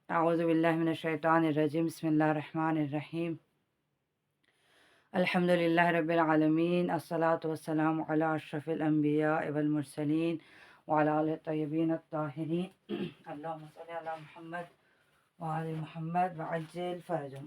أعوذ بالله من الشيطان الرجيم بسم الله الرحمن الرحيم الحمد لله رب العالمين الصلاة والسلام على أشرف الأنبياء والمرسلين وعلى آله الطيبين الطاهرين اللهم صل على محمد وعلى محمد وعجل فرجهم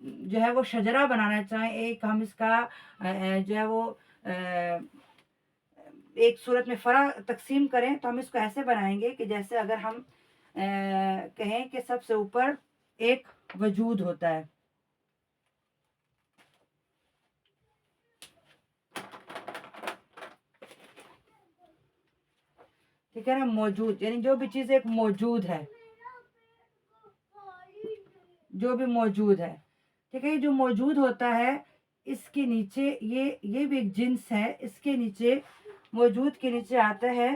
جو ہے وہ شجرا بنانا چاہیں، ایک ہم اس کا جو ہے وہ ایک صورت میں فرع تقسیم کریں، تو ہم اس کو ایسے بنائیں گے کہ جیسے اگر ہم کہیں کہ سب سے اوپر ایک وجود ہوتا ہے، ٹھیک ہے نا، موجود یعنی جو بھی چیز ایک موجود ہے، جو بھی موجود ہے، ٹھیک ہے، جو موجود ہوتا ہے اس کے نیچے یہ بھی ایک جنس ہے، اس کے نیچے موجود کے نیچے آتا ہے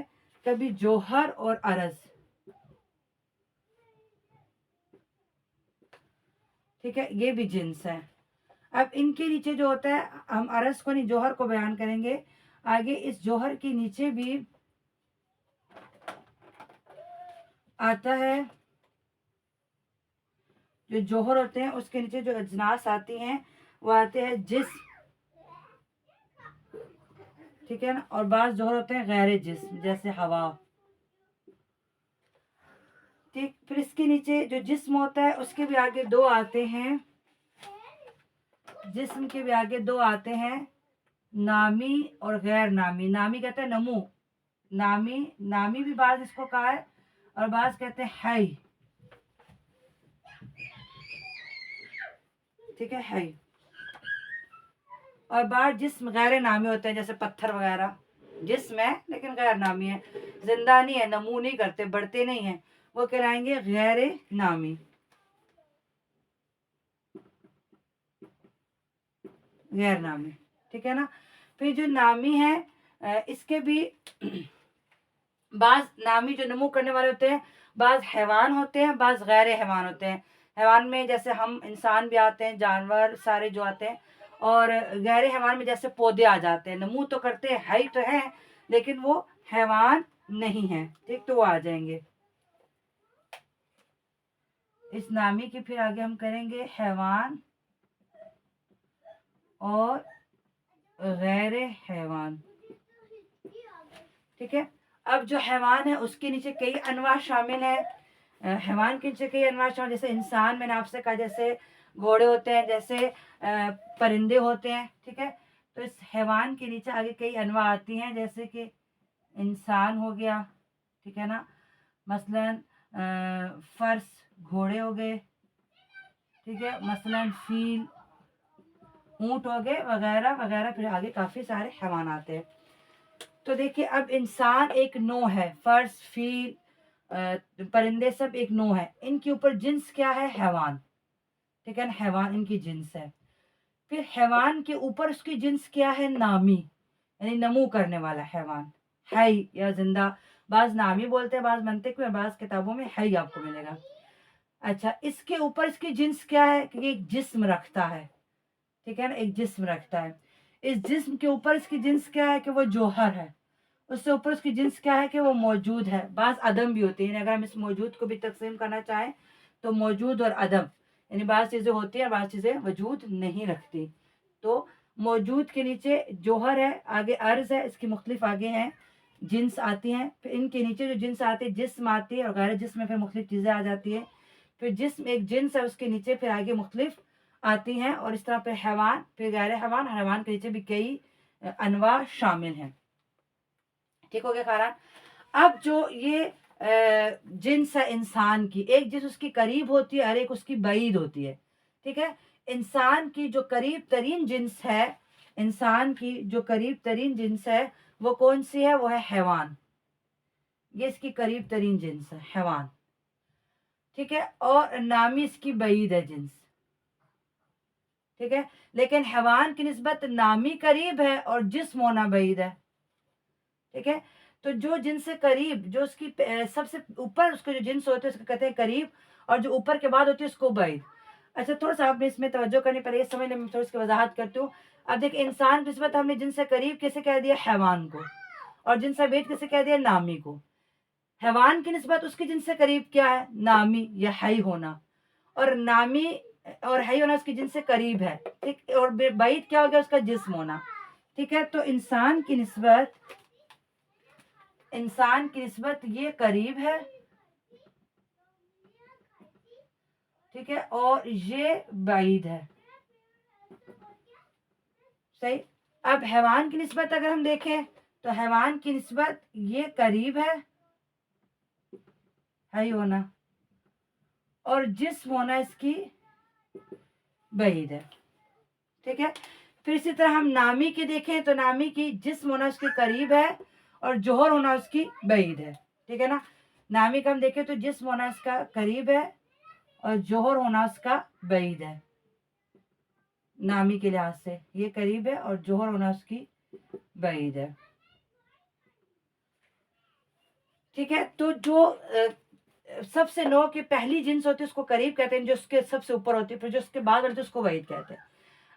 کبھی جوہر اور عرض، ٹھیک ہے، یہ بھی جنس ہے۔ اب ان کے نیچے جو ہوتا ہے، ہم عرض کو نہیں جوہر کو بیان کریں گے آگے، اس جوہر کے نیچے بھی آتا ہے، جو جوہر ہوتے ہیں اس کے نیچے جو اجناس آتی ہیں وہ آتے ہیں جسم، ٹھیک ہے نا، اور بعض جوہر ہوتے ہیں غیر جسم جیسے ہوا، ٹھیک۔ پھر اس کے نیچے جو جسم ہوتا ہے اس کے بھی آگے دو آتے ہیں، جسم کے بھی آگے دو آتے ہیں، نامی اور غیر نامی۔ نامی کہتے ہیں نمو، نامی بھی بعض اس کو کہا ہے، اور بعض کہتے ہیں حی، ٹھیک ہے، حی۔ اور بعض جسم غیر نامی ہوتے ہیں جیسے پتھر وغیرہ، جسم ہے لیکن غیر نامی ہے، زندہ نہیں ہے، نمو نہیں کرتے، بڑھتے نہیں ہیں، وہ کہلائیں گے غیر نامی، غیر نامی، ٹھیک ہے نا۔ پھر جو نامی ہے اس کے بھی بعض نامی جو نمو کرنے والے ہوتے ہیں، بعض حیوان ہوتے ہیں، بعض غیر حیوان ہوتے ہیں۔ حیوان میں جیسے ہم انسان بھی آتے ہیں، جانور سارے جو آتے ہیں، اور غیر حیوان میں جیسے پودے آ جاتے ہیں، نمو تو کرتے ہیں، ہائی تو ہے لیکن وہ حیوان نہیں ہے، ٹھیک، تو وہ آ جائیں گے اس نامی کی۔ پھر آگے ہم کریں گے حیوان اور غیر حیوان، ٹھیک ہے۔ اب جو حیوان ہے اس کے نیچے کئی انواع شامل ہیں، حیوان کے نیچے کئی انواع شامل، جیسے انسان میں نے آپ سے کہا، جیسے گھوڑے ہوتے ہیں، جیسے پرندے ہوتے ہیں، ٹھیک ہے۔ تو اس حیوان کے نیچے آگے کئی انواع آتی ہیں، جیسے کہ انسان ہو گیا، ٹھیک ہے نا، مثلاً فرس گھوڑے ہو گئے، ٹھیک ہے، مثلاً فیل اونٹ ہو گئے، وغیرہ وغیرہ، پھر آگے کافی سارے حیوانات ہیں۔ تو دیکھیے اب انسان ایک نوع ہے، فرس، فیل، پرندے سب ایک نوع ہے، ان کے اوپر جنس کیا ہے؟ حیوان، ٹھیک ہے نا، حیوان ان کی جنس ہے۔ پھر حیوان کے اوپر اس کی جنس کیا ہے؟ نامی، یعنی نمو کرنے والا حیوان، حی یا زندہ، بعض نامی بولتے ہیں، بعض منطق میں، بعض کتابوں میں حی آپ کو ملے گا۔ اچھا، اس کے اوپر اس کی جنس کیا ہے؟ کہ ایک جسم رکھتا ہے، ٹھیک ہے نا، ایک جسم رکھتا ہے۔ اس جسم کے اوپر اس کی جنس کیا ہے؟ کہ وہ جوہر ہے۔ اس سے اوپر اس کی جنس کیا ہے؟ کہ وہ موجود ہے۔ بعض عدم بھی ہوتی ہیں، اگر ہم اس موجود کو بھی تقسیم کرنا چاہیں تو موجود اور عدم، یعنی بعض چیزیں ہوتی ہیں، بعض چیزیں وجود نہیں رکھتی۔ تو موجود کے نیچے جوہر ہے، آگے عرض ہے، اس کی مختلف آگے ہیں جنس آتی ہیں، پھر ان کے نیچے جو جنس آتی ہے، جسم آتی ہے، اور غیر جسم میں پھر مختلف چیزیں آ جاتی ہیں۔ پھر جسم ایک جنس ہے، اس کے نیچے پھر آگے مختلف آتی ہیں، اور اس طرح پھر حیوان، پھر غیر حیوان، حیوان کے نیچے بھی کئی انواع شامل ہیں، ٹھیک ہو گیا خیران۔ اب جو یہ جنس ہے انسان کی، ایک جنس اس کی قریب ہوتی ہے اور ایک اس کی بعید ہوتی ہے، ٹھیک ہے۔ انسان کی جو قریب ترین جنس ہے، انسان کی جو قریب ترین جنس ہے وہ کون سی ہے؟ وہ ہے حیوان، یہ اس کی قریب ترین جنس ہے، حیوان، ٹھیک ہے۔ اور نامی اس کی بعید ہے جنس، ٹھیک ہے، لیکن حیوان کی نسبت نامی قریب ہے اور جسم ہونا بعید ہے، ٹھیک ہے۔ تو جو جنس سے قریب، جو اس کی سب سے اوپر اس کے جو جنس ہوتے ہیں اس کو کہتے ہیں قریب، اور جو اوپر کے بعد ہوتی ہے اس کو بعید۔ اچھا، تھوڑا سا آپ نے اس میں توجہ کرنی پڑے، یہ سمجھنے میں تھوڑی سی وضاحت کرتی ہوں۔ اب دیکھیں، انسان کی نسبت ہم نے جن سے قریب کیسے کہہ دیا؟ حیوان کو، اور جن سے بعید کیسے کہہ دیا؟ نامی کو۔ حیوان کی نسبت اس کی جن سے قریب کیا ہے؟ نامی یا حی ہونا، اور نامی اور حی ہونا اس کی جن سے قریب ہے، ٹھیک، اور بعید کیا ہو گیا؟ اس کا جسم ہونا، ٹھیک ہے۔ تو انسان کی نسبت یہ قریب ہے، ٹھیک ہے، اور یہ بعید ہے. صحیح. اب حیوان کی نسبت اگر ہم دیکھیں تو حیوان کی نسبت یہ قریب ہے ہی ہونا، اور جسم ہونا اس کی بعید ہے. ٹھیک ہے. پھر اسی طرح ہم نامی کی دیکھیں تو نامی کی جسم ہونا اس کے قریب ہے اور جوہر ہونا اس کی بعید ہے. ٹھیک ہے نا. نامی کا ہم دیکھیں تو جسم ہونا اس کا قریب ہے اور جوہر ہونا اس کا بعید ہے. نامی کے لحاظ سے یہ قریب ہے اور جوہر ہونا اس کی بعید ہے. ٹھیک ہے. تو جو سب سے نو کی پہلی جنس ہوتی ہے اس کو قریب کہتے ہیں، جو اس کے سب سے اوپر ہوتی ہے، پھر جو اس کے بعد ہوتی ہے اس کو بعید کہتے ہیں.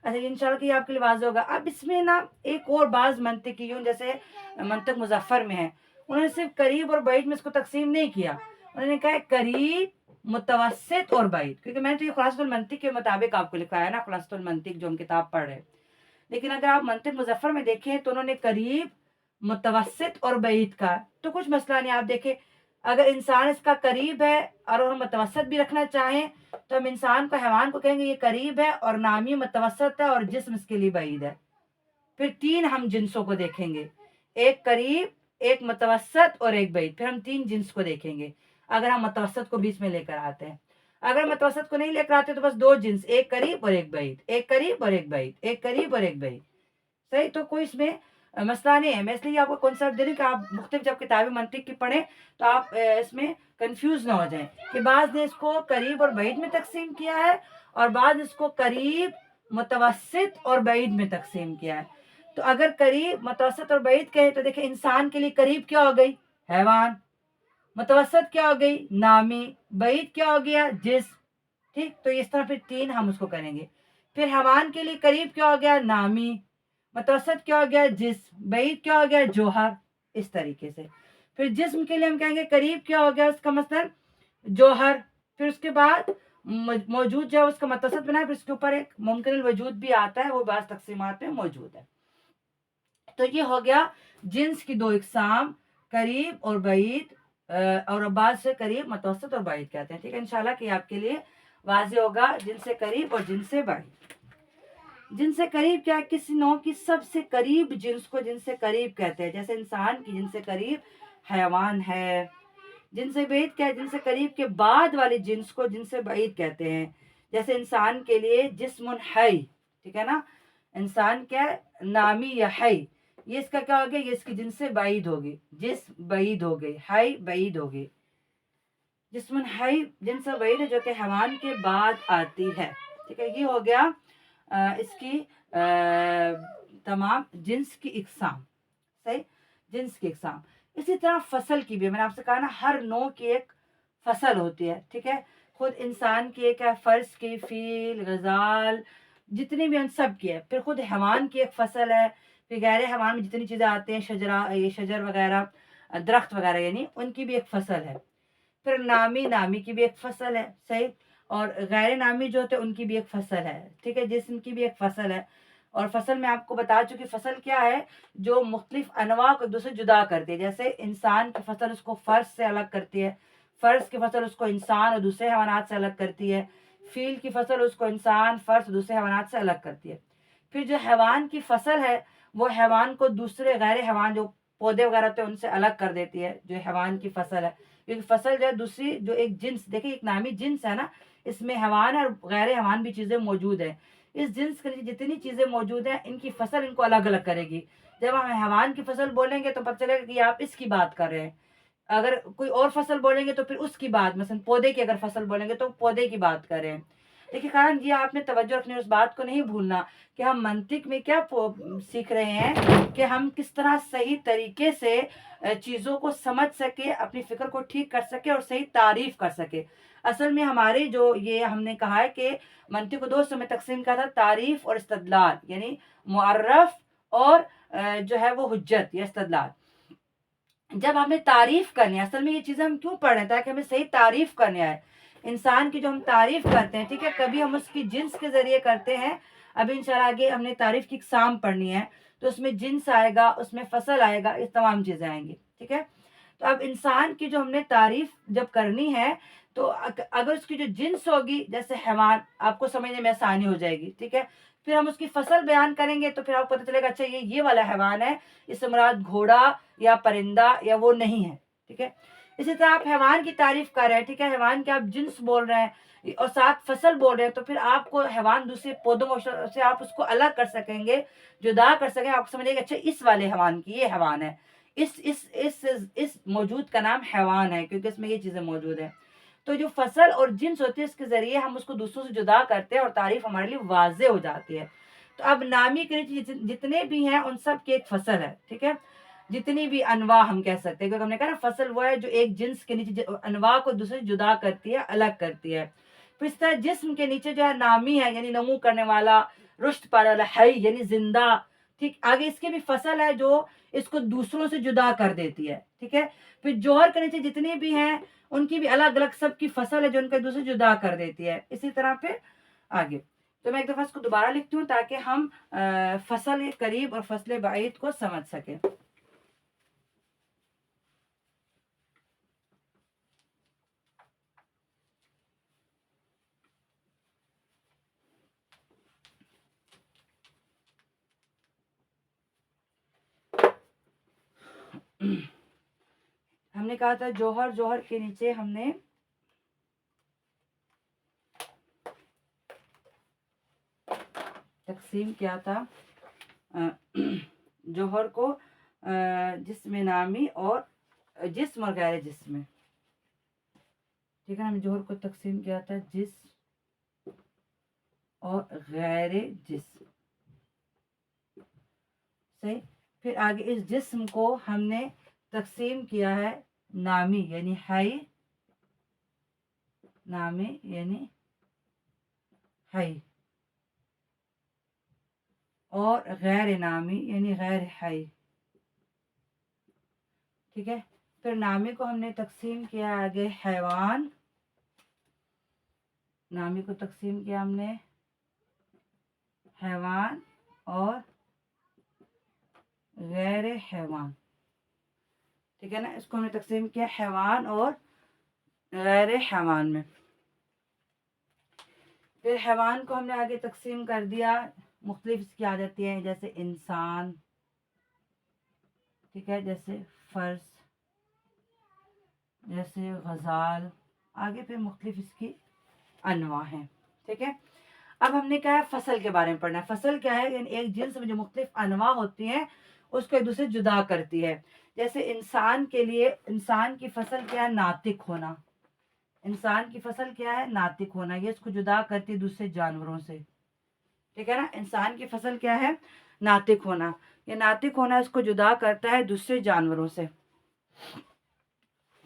اچھا انشاءاللہ کہ یہ آپ کے لیے واضح ہوگا. اب اس میں نا ایک اور بعض منطقیوں جیسے منطق مظفر میں ہے، انہوں نے صرف قریب اور بعید میں اس کو تقسیم نہیں کیا. انہوں نے کہا ہے قریب، متوسط اور بعید، کیونکہ میں نے تو یہ خلاصۃ المنطق کے مطابق آپ کو لکھا ہے نا، خلاصۃ المنطق جو ہم کتاب پڑھ رہے ہیں. لیکن اگر آپ منطق مظفر میں دیکھیں تو انہوں نے قریب، متوسط اور بعید کا. تو کچھ مسئلہ نہیں. آپ دیکھیں اگر انسان اس کا قریب ہے اور ہم متوسط بھی رکھنا چاہیں تو ہم انسان کو، حیوان کو کہیں گے یہ قریب ہے اور نامی متوسط ہے اور جسم اس کے لیے بعید ہے. پھر تین ہم جنسوں کو دیکھیں گے، ایک قریب، ایک متوسط اور ایک بعید. پھر ہم تین جنس کو دیکھیں گے اگر ہم متوسط کو بیچ میں لے کر آتے ہیں. اگر متوسط کو نہیں لے کر آتے تو بس دو جنس، ایک قریب اور ایک بعید، ایک قریب اور ایک بعید، ایک قریب اور ایک بعید. صحیح. تو کوئی اس میں مسئلہ نہیں ہے. میں اس لیے آپ کو کنسپٹ دے رہی ہوں کہ آپ مختلف جب کتابیں منطق کی پڑھیں تو آپ اس میں کنفیوز نہ ہو جائیں کہ بعض نے اس کو قریب اور بعید میں تقسیم کیا ہے اور بعض اس کو قریب، متوسط اور بعید میں تقسیم کیا ہے. تو اگر قریب، متوسط اور بعید کہے تو دیکھیں انسان کے لیے قریب کیا ہو گئی؟ حیوان. متوسط کیا ہو گئی؟ نامی. بعید کیا ہو گیا؟ جسم. ٹھیک. تو اس طرح پھر تین ہم اس کو کریں گے. پھر حیوان کے لیے قریب کیا ہو گیا؟ نامی. متوسط کیا ہو گیا؟ جسم. بعید کیا ہو گیا؟ جوہر. اس طریقے سے. پھر جسم کے لیے ہم کہیں گے قریب کیا ہو گیا؟ اس کا مطلب جوہر. پھر اس کے بعد موجود جو ہے اس کا متوسط بنا ہے، پھر اس کے اوپر ایک ممکن الوجود بھی آتا ہے، وہ بعض تقسیمات میں موجود ہے. تو یہ ہو گیا جنس کی دو اقسام، قریب اور بعید، اور بعض سے قریب، متوسط اور بعید کہتے ہیں. ٹھیک ہے. انشاءاللہ کہ آپ کے لیے واضح ہوگا جن سے قریب اور جن سے بعید. جن سے قریب کیا؟ کسی نوع کی سب سے قریب جنس کو جن سے قریب کہتے ہیں. جیسے انسان کی جن سے قریب حیوان ہے. جن سے بعید کیا ہے؟ جن سے قریب کے بعد والی جنس کو جن سے بعید کہتے ہیں. جیسے انسان کے لیے جسم حی. ٹھیک ہے نا. انسان کیا ہے؟ نامی یا حی. یہ اس کا کیا ہو گیا؟ یہ اس کی جنس سے بعید ہوگی. جسم بعید ہو گئی، حی بعید ہو گئی. جسم حی جن سے بعید ہے جو کہ حیوان کے بعد آتی ہے. ٹھیک ہے. یہ ہو گیا اس کی تمام جنس کی اقسام. صحیح. جنس کی اقسام. اسی طرح فصل کی بھی، میں نے آپ سے کہا نا ہر نوع کی ایک فصل ہوتی ہے. ٹھیک ہے. خود انسان کی ایک ہے، فرس کی، فیل، غزال، جتنی بھی ان سب کی ہے. پھر خود حیوان کی ایک فصل ہے. پھر غیر حیوان میں جتنی چیزیں آتے ہیں، یہ شجر وغیرہ، درخت وغیرہ، یعنی ان کی بھی ایک فصل ہے. پھر نامی کی بھی ایک فصل ہے. صحیح. اور غیر نامی جو ہوتے ہیں ان کی بھی ایک فصل ہے. ٹھیک ہے. جسم کی بھی ایک فصل ہے. اور فصل میں آپ کو بتا چکی، فصل کیا ہے؟ جو مختلف انواع کو ایک دوسرے جدا کرتی ہے. جیسے انسان کی فصل اس کو فرس سے الگ کرتی ہے، فرس کی فصل اس کو انسان اور دوسرے حیوانات سے الگ کرتی ہے، فیل کی فصل اس کو انسان، فرس اور دوسرے حیوانات سے الگ کرتی ہے. پھر جو حیوان کی فصل ہے وہ حیوان کو دوسرے غیر حیوان جو پودے وغیرہ ہوتے ہیں ان سے الگ کر دیتی ہے، جو حیوان کی فصل ہے. کیونکہ فصل جو ہے دوسری جو ایک جنس، دیکھیں ایک نامی جنس ہے نا، اس میں حیوان اور غیر حیوان بھی چیزیں موجود ہیں. اس جنس کے لیے جتنی چیزیں موجود ہیں ان کی فصل ان کو الگ الگ کرے گی. جب ہم حیوان کی فصل بولیں گے تو پتہ چلے گا کہ آپ اس کی بات کر رہے ہیں. اگر کوئی اور فصل بولیں گے تو پھر اس کی بات، مثلا پودے کی اگر فصل بولیں گے تو پودے کی بات کر رہے ہیں. دیکھیے کارن یہ آپ نے توجہ رکھنی ہے، اس بات کو نہیں بھولنا کہ ہم منطق میں کیا سیکھ رہے ہیں، کہ ہم کس طرح صحیح طریقے سے چیزوں کو سمجھ سکے، اپنی فکر کو ٹھیک کر سکے اور صحیح تعریف کر سکے. اصل میں ہمارے جو یہ ہم نے کہا ہے کہ منطق کو دو حصوں میں تقسیم کیا تھا، تعریف اور استدلال، یعنی معرف اور جو ہے وہ حجت یا استدلال. جب ہمیں تعریف کرنی ہے، اصل میں یہ چیزیں ہم کیوں پڑھ رہے ہیں؟ تاکہ ہمیں صحیح تعریف کرنی ہے. انسان کی جو ہم تعریف کرتے ہیں، ٹھیک ہے، کبھی ہم اس کی جنس کے ذریعے کرتے ہیں. ابھی انشاءاللہ آگے ہم نے تعریف کی اقسام پڑھنی ہے تو اس میں جنس آئے گا، اس میں فصل آئے گا، یہ تمام چیزیں آئیں گی. ٹھیک ہے. تو اب انسان کی جو ہم نے تعریف جب کرنی ہے تو اگر اس کی جو جنس ہوگی جیسے حیوان، آپ کو سمجھنے میں آسانی ہو جائے گی، ٹھیک ہے. پھر ہم اس کی فصل بیان کریں گے تو پھر آپ کو پتہ چلے گا اچھا یہ والا حیوان ہے، اس سے مراد گھوڑا یا پرندہ یا وہ نہیں ہے، ٹھیک ہے. اسی طرح آپ حیوان کی تعریف کر رہے ہیں، ٹھیک ہے، حیوان کے آپ جنس بول رہے ہیں اور ساتھ فصل بول رہے ہیں، تو پھر آپ کو حیوان دوسرے پودوں سے آپ اس کو الگ کر سکیں گے، جدا کر سکیں. آپ کو سمجھے گا اچھا اس والے حیوان کی یہ حیوان ہے، اس موجود کا نام حیوان ہے کیونکہ اس میں یہ چیزیں موجود ہیں. تو جو فصل اور جنس ہوتی ہے اس کے ذریعے ہم اس کو دوسروں سے جدا کرتے ہیں اور تعریف ہمارے لیے واضح ہو جاتی ہے. تو اب نامی کے نیچے جتنے بھی ہیں ان سب کی ایک فصل ہے، ٹھیک ہے. جتنی بھی انواع ہم کہہ سکتے ہیں کیونکہ ہم نے کہا نا فصل وہ ہے جو ایک جنس کے نیچے انواع کو دوسرے سے جدا کرتی ہے، الگ کرتی ہے. پھر اس طرح جسم کے نیچے جو ہے نامی ہے یعنی نمو کرنے والا، رشد پانے والا، حی یعنی زندہ. ٹھیک، آگے اس کی بھی فصل ہے جو اس کو دوسروں سے جدا کر دیتی ہے، ٹھیک ہے. پھر جوہر کے نیچے جتنے بھی ہیں ان کی بھی الگ الگ سب کی فصل ہے جو ان کو دوسرے جدا کر دیتی ہے. اسی طرح پھر آگے تو میں ایک دفعہ اس کو دوبارہ لکھتی ہوں تاکہ ہم فصل قریب اور فصل بعید کو سمجھ سکیں. ہم نے کہا تھا جوہر کے نیچے ہم نے تقسیم کیا تھا جوہر کو جسم نامی اور جسم اور غیر جسم میں، ٹھیک ہے. ہم نے جوہر کو تقسیم کیا تھا جسم اور غیر جسم، صحیح. پھر آگے اس جسم کو ہم نے تقسیم کیا ہے نامی یعنی حی، نامی یعنی حی، اور غیر نامی یعنی غیر حی، ٹھیک ہے. پھر نامی کو ہم نے تقسیم کیا آگے حیوان، نامی کو تقسیم کیا ہم نے حیوان اور غیر حیوان، ٹھیک ہے نا. اس کو ہم نے تقسیم کیا حیوان اور غیر حیوان میں. پھر حیوان کو ہم نے آگے تقسیم کر دیا، مختلف اس کی عادتیں ہیں جیسے انسان، ٹھیک ہے، جیسے فرس، جیسے غزال، آگے پھر مختلف اس کی انواع ہیں، ٹھیک ہے. اب ہم نے کہا ہے فصل کے بارے میں پڑھنا ہے. فصل کیا ہے؟ یعنی ایک جنس میں جو مختلف انواع ہوتی ہیں اس کو ایک دوسرے جدا کرتی ہے. جیسے انسان کے لیے انسان کی فصل کیا ہے؟ ناطق ہونا. انسان کی فصل کیا ہے؟ ناطق ہونا. یہ اس کو جدا کرتی ہے دوسرے جانوروں سے، ٹھیک ہے نا. انسان کی فصل کیا ہے؟ ناطق ہونا. یہ ناطق ہونا اس کو جدا کرتا ہے دوسرے جانوروں سے،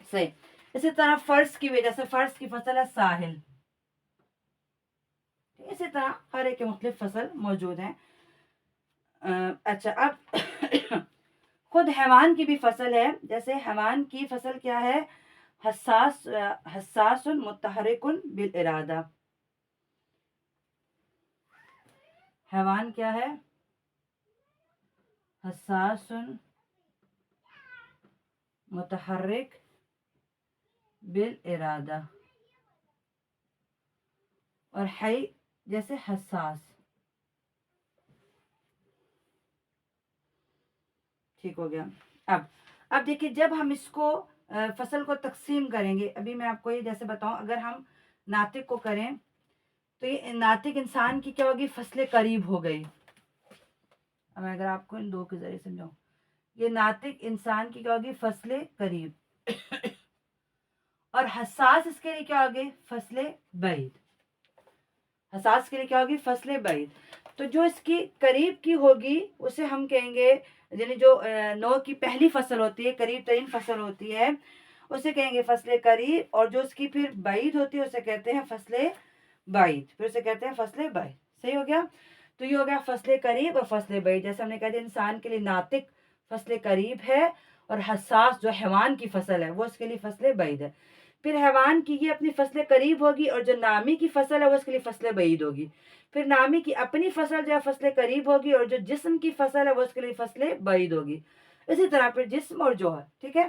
صحیح. اسی طرح فرس کی وجہ سے فرس کی فصل ہے ساحل. اسی طرح ہر ایک کے مختلف فصل موجود ہیں. اچھا، اب خود حیوان کی بھی فصل ہے. جیسے حیوان کی فصل کیا ہے؟ حساس متحرک بالارادہ. حیوان کیا ہے؟ حساس متحرک بالارادہ. اور حی جیسے حساس، ٹھیک ہو گیا. اب دیکھیے جب ہم اس کو فصل کو تقسیم کریں گے، ابھی میں آپ کو یہ جیسے بتاؤں، اگر ہم ناطق کو کریں تو یہ ناطق انسان کی کیا ہوگی؟ فصل قریب ہو گئی. اب اگر آپ کو ان دو کے ذریعے سمجھاؤں، یہ ناطق انسان کی کیا ہوگی؟ فصل قریب. اور حساس اس کے لیے کیا ہوگی؟ فصل بعید. حساس کے لیے کیا ہوگی؟ فصل بعید. تو جو اس کی قریب کی ہوگی اسے ہم کہیں گے، یعنی جو نو کی پہلی فصل ہوتی ہے، قریب ترین فصل ہوتی ہے، اسے کہیں گے فصل قریب. اور جو اس کی پھر بعید ہوتی ہے اسے کہتے ہیں فصل بعید. پھر اسے کہتے ہیں فصل بعید. صحیح ہو گیا. تو یہ ہو گیا فصل قریب اور فصل بعید. جیسے ہم نے کہا انسان کے لیے ناطق فصل قریب ہے اور حساس جو حیوان کی فصل ہے وہ اس کے لیے فصل بعید ہے. پھر حیوان کی یہ اپنی فصل قریب ہوگی اور جو نامی کی فصل ہے وہ اس کے لیے فصل بعید ہوگی. پھر نامی کی اپنی فصل جو ہے فصل قریب ہوگی اور جو جسم کی فصل ہے وہ اس کے لیے فصل بعید ہوگی. اسی طرح پھر جسم اور جوہر، ٹھیک ہے.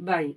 بعید।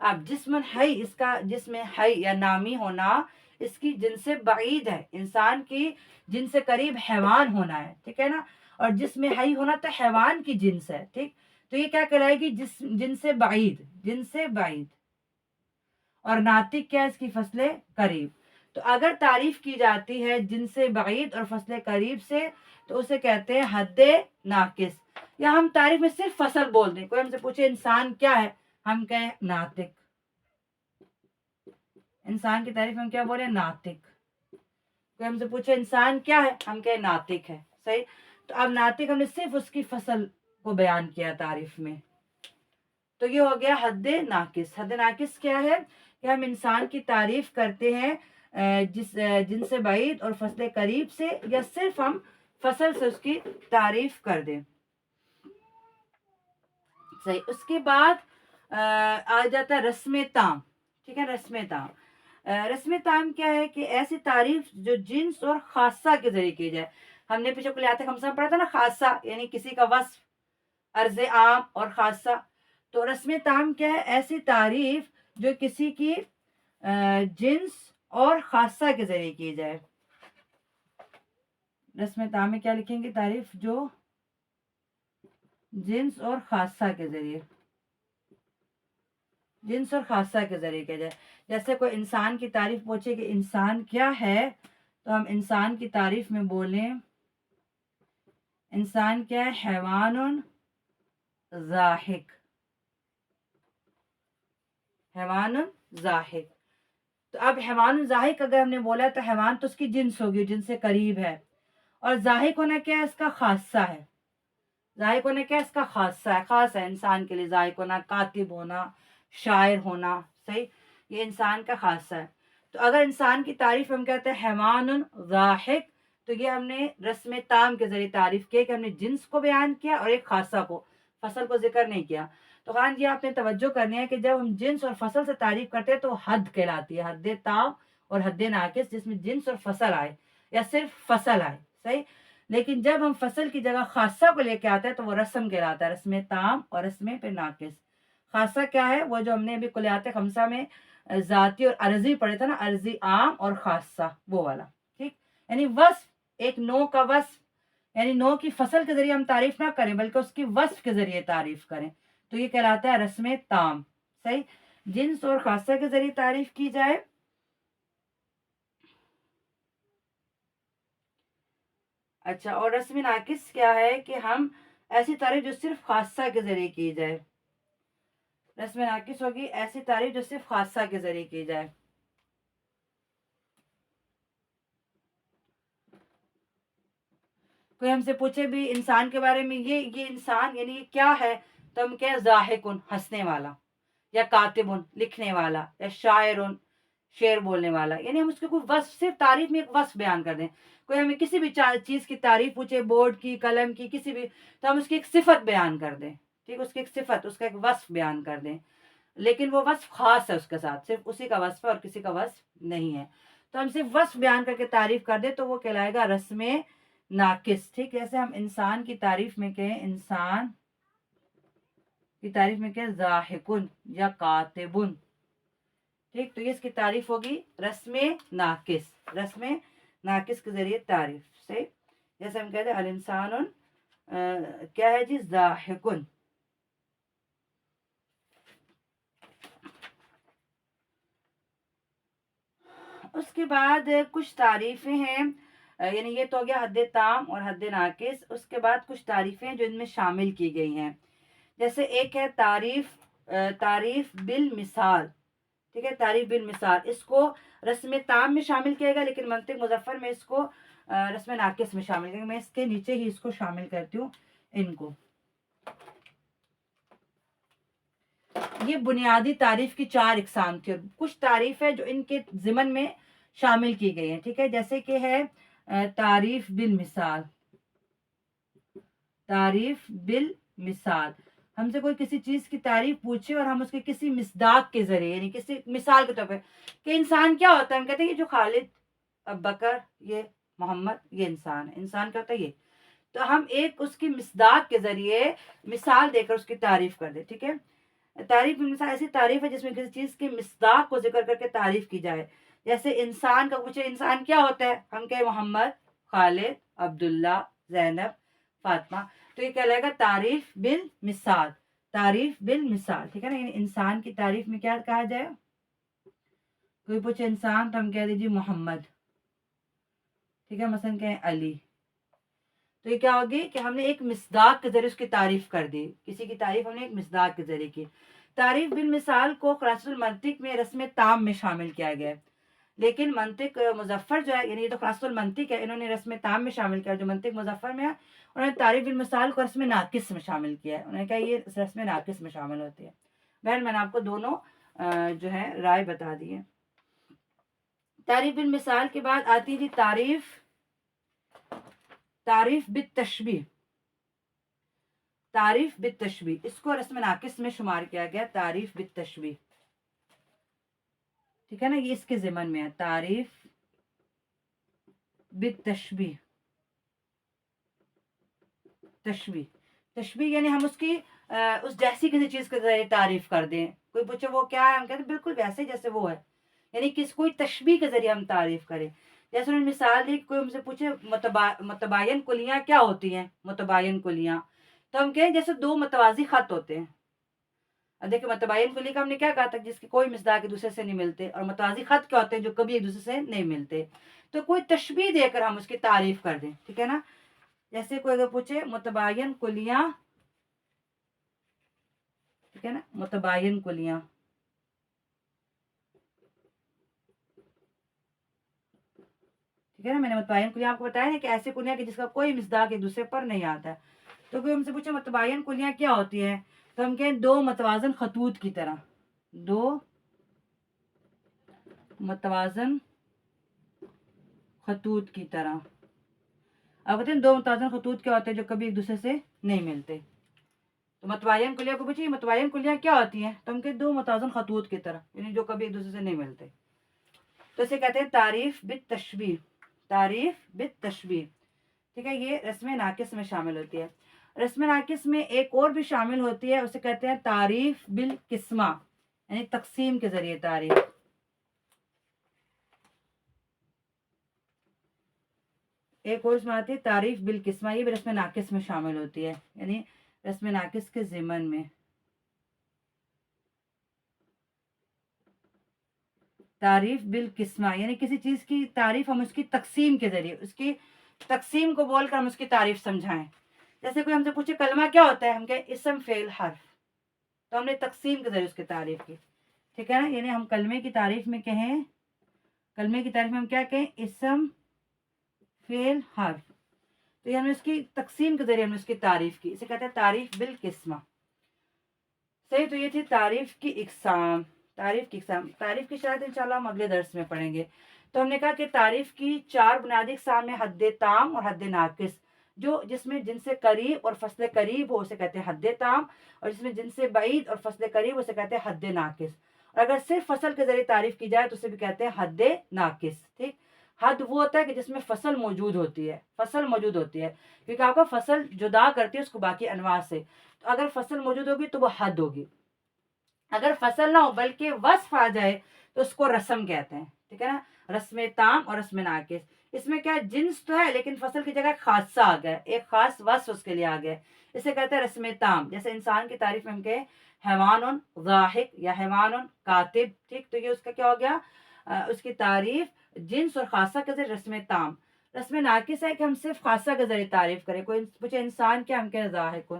اب جسم حی، اس کا جسم حی یا نامی ہونا اس کی جن سے بعید ہے، انسان کی جن سے قریب حیوان ہونا ہے، ٹھیک ہے نا، اور جسم حی ہونا تو حیوان کی جنس ہے، ٹھیک، تو یہ کیا کہلائے گی؟ جن سے بعید، جن سے بعید، اور ناطق کیا ہے؟ اس کی فصل قریب۔ تو اگر تعریف کی جاتی ہے جن سے بعید اور فصل قریب سے تو اسے کہتے ہیں حد ناقص، یا ہم تعریف میں صرف فصل بول دیں، کوئی ہم سے پوچھے انسان کیا ہے، ہم کہیں ناطق، انسان کی تعریف میں ہم کیا بولے؟ ناطق۔ کوئی ہم سے پوچھے انسان کیا ہے، ہم کہیں ناطق ہے، صحیح۔ تو اب ناطق ہم نے صرف اس کی فصل کو بیان کیا تعریف میں، تو یہ ہو گیا حد ناقص۔ حد ناقص کیا ہے؟ کہ ہم انسان کی تعریف کرتے ہیں جن سے بعید اور فصل قریب سے، یا صرف ہم فصل سے اس کی تعریف کر دیں، صحیح۔ اس کے بعد آ جاتا ہے رسم تام، ٹھیک ہے، رسم تام۔ رسم تام کیا ہے؟ کہ ایسی تعریف جو جنس اور خاصہ کے ذریعے کی جائے۔ ہم نے پیچھے کلیات خمسہ میں پڑھا تھا نا، خاصہ یعنی کسی کا وصف، عرض عام اور خاصہ۔ تو رسم تام کیا ہے؟ ایسی تعریف جو کسی کی جنس اور خاصہ کے ذریعے کی جائے۔ رسم تام میں کیا لکھیں گے؟ تعریف جو جنس اور خاصہ کے ذریعے، جنس اور خاصہ کے ذریعے کیا جائے۔ جیسے کوئی انسان کی تعریف پوچھے کہ انسان کیا ہے، تو ہم انسان کی تعریف میں بولیں انسان کیا ہے؟ حیوان ضاحک، حیوان ضاحک۔ تو اب حیوان ضاحک اگر ہم نے بولا تو حیوان تو اس کی جنس ہوگی، جن سے قریب ہے، اور ضاحک ہونا کیا ہے؟ اس کا خاصہ ہے، ضاحک ہونا کیا ہے؟ اس کا خاصہ ہے، خاص ہے انسان کے لیے ضاحک ہونا، کاتب ہونا، شاعر ہونا، صحیح، یہ انسان کا خاصہ ہے۔ تو اگر انسان کی تعریف ہم کہتے ہیں حیوان ضاحک، تو یہ ہم نے رسم تام کے ذریعے تعریف کی کہ ہم نے جنس کو بیان کیا اور ایک خاصہ کو، فصل کو ذکر نہیں کیا۔ تو خان جی آپ نے توجہ کرنی ہے کہ جب ہم جنس اور فصل سے تعریف کرتے ہیں تو حد کہلاتی ہے، حد تام اور حد ناقص، جس میں جنس اور فصل آئے یا صرف فصل آئے، صحیح۔ لیکن جب ہم فصل کی جگہ خاصہ کو لے کے آتے ہیں تو وہ رسم کہلاتا ہے، رسم تام اور رسم پہ ناقص۔ خاصہ کیا ہے؟ وہ جو ہم نے ابھی کلیات خمسہ میں ذاتی اور عرضی پڑھے تھا نا، عرضی عام اور خاصہ، وہ والا، ٹھیک، یعنی وصف، ایک نوع کا وصف، یعنی نوع کی فصل کے ذریعے ہم تعریف نہ کریں بلکہ اس کی وصف کے ذریعے تعریف کریں، تو یہ کہلاتا ہے رسم تام، صحیح۔ جنس اور خاصہ کے ذریعے تعریف کی جائے۔ اچھا، اور رسم ناقص کیا ہے؟ کہ ہم ایسی تعریف جو صرف خاصہ کے ذریعے کی جائے، رسم ناقص ہوگی ایسی تعریف جو صرف خاصہ کے ذریعے کی جائے۔ کوئی ہم سے پوچھے بھی انسان کے بارے میں، یہ انسان یعنی یہ کیا ہے، تو ہم کہیں ضاحکن، ہنسنے والا، یا کاتبن، لکھنے والا، یا شاعرن، شعر بولنے والا، یعنی ہم اس کے کوئی وصف، صرف تعریف میں ایک وصف بیان کر دیں۔ کوئی ہمیں کسی بھی چیز کی تعریف پوچھے، بورڈ کی، قلم کی، کسی بھی، تو ہم اس کی ایک صفت بیان کر دیں، ٹھیک، اس کی ایک صفت، اس کا ایک وصف بیان کر دیں، لیکن وہ وصف خاص ہے، اس کے ساتھ صرف اسی کا وصف ہے اور کسی کا وصف نہیں ہے، تو ہم صرف وصف بیان کر کے تعریف کر دیں تو وہ کہلائے گا رسم ناقص، ٹھیک۔ جیسے ہم انسان کی تعریف میں کہیں، انسان کی تعریف میں کہیں ضاحکن یا کاتبن، ٹھیک، تو یہ اس کی تعریف ہوگی رسم ناقص، رسم ناقص کے ذریعے تعریف سے۔ جیسے ہم کہتے ہیں الانسان کیا ہے جی؟ ضاحکن۔ اس کے بعد کچھ تعریفیں ہیں، یعنی یہ تو ہو گیا حد تام اور حد ناقص۔ اس کے بعد کچھ تعریفیں جو ان میں شامل کی گئی ہیں، جیسے ایک ہے تعریف بالمثال، ٹھیک ہے، تعریف بالمثال، اس کو رسم تام میں شامل کیے گا لیکن منطق مظفر میں اس کو رسم ناقص میں شامل کریں گے۔ میں اس کے نیچے ہی اس کو شامل کرتی ہوں ان کو۔ یہ بنیادی تعریف کی 4 اقسام تھی، اور کچھ تعریف ہے جو ان کے ضمن میں شامل کی گئی ہیں، ٹھیک ہے، جیسے کہ ہے تعریف بالمثال، تعریف بالمثال، ہم سے کوئی کسی چیز کی تعریف پوچھے اور ہم اس کے کسی مصداق کے ذریعے، یعنی کسی مثال کے طور پہ، کہ انسان کیا ہوتا ہے، ہم کہتے ہیں یہ جو خالد، ابوبکر، یہ محمد، یہ انسان ہے، انسان کیا ہوتا ہے یہ، تو ہم ایک اس کی مصداق کے ذریعے مثال دے کر اس کی تعریف کر دیں، ٹھیک ہے۔ تعریف بالمثال ایسی تعریف ہے جس میں کسی چیز کی مصداق کو ذکر کر کے تعریف کی جائے. جیسے انسان کا پوچھے انسان کیا ہوتا ہے, ہم کہیں محمد, خالد, عبداللہ, زینب, فاطمہ. تو یہ کہلائے گا تعریف بالمثال, تعریف بالمثال, ٹھیک ہے نا. یعنی انسان کی تعریف میں کیا کہا جائے, کوئی پوچھے انسان تو ہم کہہ دیجیے محمد, ٹھیک ہے, مثلاً کہیں علی. تو یہ کیا ہوگی کہ ہم نے ایک مصداق کے ذریعے اس کی تعریف کر دی, کسی کی تعریف ہم نے ایک مصداق کے ذریعے کی. تعریف بالمثال کو خلاصۃ المنطق میں رسم تام میں شامل کیا گیا ہے, لیکن منطق مظفر جو ہے, یعنی یہ تو خلاصۃ المنطق ہے, انہوں نے رسم تام میں شامل کیا. جو منطق مظفر میں ہے انہوں نے تعریف بالمثال کو رسم ناقص میں شامل کیا ہے. انہوں نے کہا یہ رسم ناقص میں شامل ہوتی ہے. بہن میں نے آپ کو دونوں جو ہے رائے بتا دی ہے. تعریف بالمثال کے بعد آتی تھی تعریف بالتشبیہ. تعریف بالتشبیہ, اس کو رسم ناقص میں شمار کیا گیا, تعریف بالتشبیہ, ٹھیک ہے نا. یہ اس کے ضمن میں ہے, تعریف بالتشبیہ. تشبیہ, تشبیہ یعنی ہم اس کی اس جیسی کسی چیز کے ذریعے تعریف کر دیں. کوئی پوچھے وہ کیا ہے, ہم کہتے ہیں بالکل ویسے جیسے وہ ہے, یعنی کوئی تشبیہ کے ذریعے ہم تعریف کریں. جیسے انہوں نے مثال دی, کوئی ہم سے پوچھے متباین کلیاں کیا ہوتی ہیں, متباین کلیاں, تو ہم کہیں جیسے دو متوازی خط ہوتے ہیں. اب دیکھیں متباین کلی کا ہم نے کیا کہا تھا, جس کی کوئی مصداق ایک دوسرے سے نہیں ملتے, اور متوازی خط کیا ہوتے ہیں جو کبھی ایک دوسرے سے نہیں ملتے. تو کوئی تشبیہ دے کر ہم اس کی تعریف کر دیں, ٹھیک ہے نا. جیسے کوئی اگر پوچھے متباین کلیاں, ٹھیک ہے نا, متباین کلیاں, ٹھیک ہے نا. میں نے متباین کلیاں آپ کو بتایا نا کہ ایسے کلیاں کہ جس کا کوئی مصداق ایک دوسرے پر نہیں آتا ہے. تو کوئی ہم سے پوچھے متباین کلیاں کیا ہوتی ہیں, تو ہم کہیں دو متوازن خطوط کی طرح, دو متوازن خطوط کی طرح. اب بتائیں دو متوازن خطوط کیا ہوتے ہیں جو کبھی ایک دوسرے سے نہیں ملتے. تو متباین کلیاں کو پوچھیے متباین کلیاں کیا ہوتی ہیں, تو ہم کہیں دو متوازن خطوط کی طرح, یعنی جو کبھی ایک دوسرے سے نہیں ملتے. تو اسے کہتے ہیں تعریف بالتشبیہ, تعریف بالتشبیہ, ٹھیک ہے. یہ رسم ناقص میں شامل ہوتی ہے. رسم ناقص میں ایک اور بھی شامل ہوتی ہے, اسے کہتے ہیں تعریف بالقسمہ, یعنی تقسیم کے ذریعے تعریف. ایک اور اس میں آتی ہے تعریف بالقسمہ, یہ بھی رسم ناقص میں شامل ہوتی ہے, یعنی رسم ناقص کے ضمن میں. تعریف بالقسمہ یعنی کسی چیز کی تعریف ہم اس کی تقسیم کے ذریعے, اس کی تقسیم کو بول کر ہم اس کی تعریف سمجھائیں. جیسے کوئی ہم سے پوچھے کلمہ کیا ہوتا ہے, ہم کہیں اسم فعل حرف, تو ہم نے تقسیم کے ذریعے اس کی تعریف کی, ٹھیک ہے نا. یعنی ہم کلمے کی تعریف میں کہیں, کلمے کی تعریف میں ہم کیا کہیں, اسم فعل حرف, تو یہ ہم نے اس کی تقسیم کے ذریعے ہم نے اس کی تعریف کی, اسے کہتے ہیں تعریف بالقسمہ. صحیح. تو یہ تھی تعریف کی اقسام. تعریف کی اقسام, تعریف کی شرائط انشاءاللہ ہم اگلے درس میں پڑھیں گے. تو ہم نے کہا کہ تعریف کی چار بنیادی اقسام میں حد تام اور حد ناقص, جو جس میں جن سے قریب اور فصل قریب ہو اسے کہتے ہیں حد تام, اور جس میں جن سے بعید اور فصل قریب اسے کہتے ہیں حد ناقص. اور اگر صرف فصل کے ذریعے تعریف کی جائے تو اسے بھی کہتے ہیں حد ناقص. ٹھیک. حد وہ ہوتا ہے کہ جس میں فصل موجود ہوتی ہے, فصل موجود ہوتی ہے, کیونکہ آپ کو فصل جدا کرتی ہے اس کو باقی انواع سے. تو اگر فصل موجود ہوگی تو وہ حد ہوگی. اگر فصل نہ ہو بلکہ وصف آ جائے تو اس کو رسم کہتے ہیں, ٹھیک ہے نا. رسم تام اور رسم ناقص, اس میں کیا جنس تو ہے لیکن فصل کی جگہ خاصہ آ گیا, ایک خاص وصف اس کے لیے آ گیا, اسے کہتے ہیں رسم تام. جیسے انسان کی تعریف میں ہم کہیں حیوان ضاحک یا حیوان کاتب, ٹھیک. تو یہ اس کا کیا ہو گیا, اس کی تعریف جنس اور خاصہ کے ذریعے رسم تام. رسم ناقص ہے کہ ہم صرف خاصہ کے ذریعے تعریف کریں. کوئی پوچھے انسان کیا, ہم کہیں ضاحک,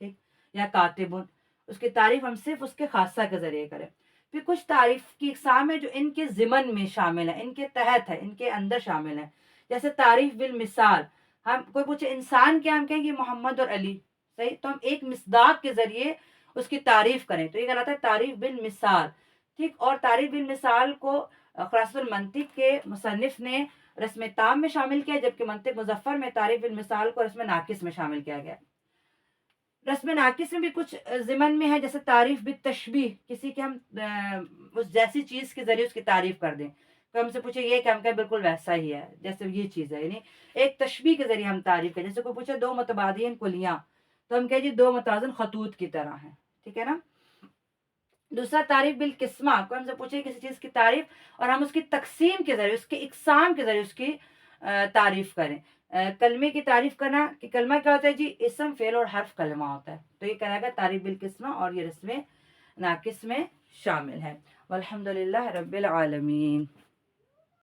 ٹھیک, یا کاتب, اس کی تعریف ہم صرف اس کے خاصہ کے ذریعے کریں. پھر کچھ تعریف کی اقسام ہے جو ان کے ضمن میں شامل ہے, ان کے تحت ہے, ان کے اندر شامل ہے. جیسے تعریف بالمثال, ہم کوئی پوچھے انسان کیا, ہم کہیں گے محمد اور علی. صحیح. تو ہم ایک مصداق کے ذریعے اس کی تعریف کریں تو یہ کہلاتا ہے تعریف بالمثال. ٹھیک. اور تعریف بالمثال کو خلاصۃ المنطق کے مصنف نے رسم تام میں شامل کیا, جبکہ منطق مظفر میں تعریف بالمثال کو رسم ناقص میں شامل کیا گیا. رسم ناقص میں بھی کچھ ضمن میں ہے, جیسے تعریف بالتشبیہ, کسی کے ہم اس جیسی چیز کے ذریعے اس کی تعریف کر دیں. تو ہم سے پوچھے یہ کہ ہم کہیں بالکل ویسا ہی ہے جیسے یہ چیز ہے, یعنی ایک تشبیہ کے ذریعے ہم تعریف کریں. جیسے کوئی پوچھے دو متبادین کلیاں, تو ہم کہیں جی دو متوازن خطوط کی طرح ہیں, ٹھیک ہے نا. دوسرا تعریف بالقسمہ، کوئی ہم سے پوچھے کسی چیز کی تعریف اور ہم اس کی تقسیم کے ذریعے، اس کی اقسام کے ذریعے اس کی تعریف کریں. کلمے کی تعریف کرنا کہ کلمہ کیا ہوتا ہے جی؟ اسم فعل اور حرف کلمہ ہوتا ہے. تو یہ کہنا گا تعریف بالقسمہ اور یہ رسم ناقص میں شامل ہے. والحمد للہ رب العالمین.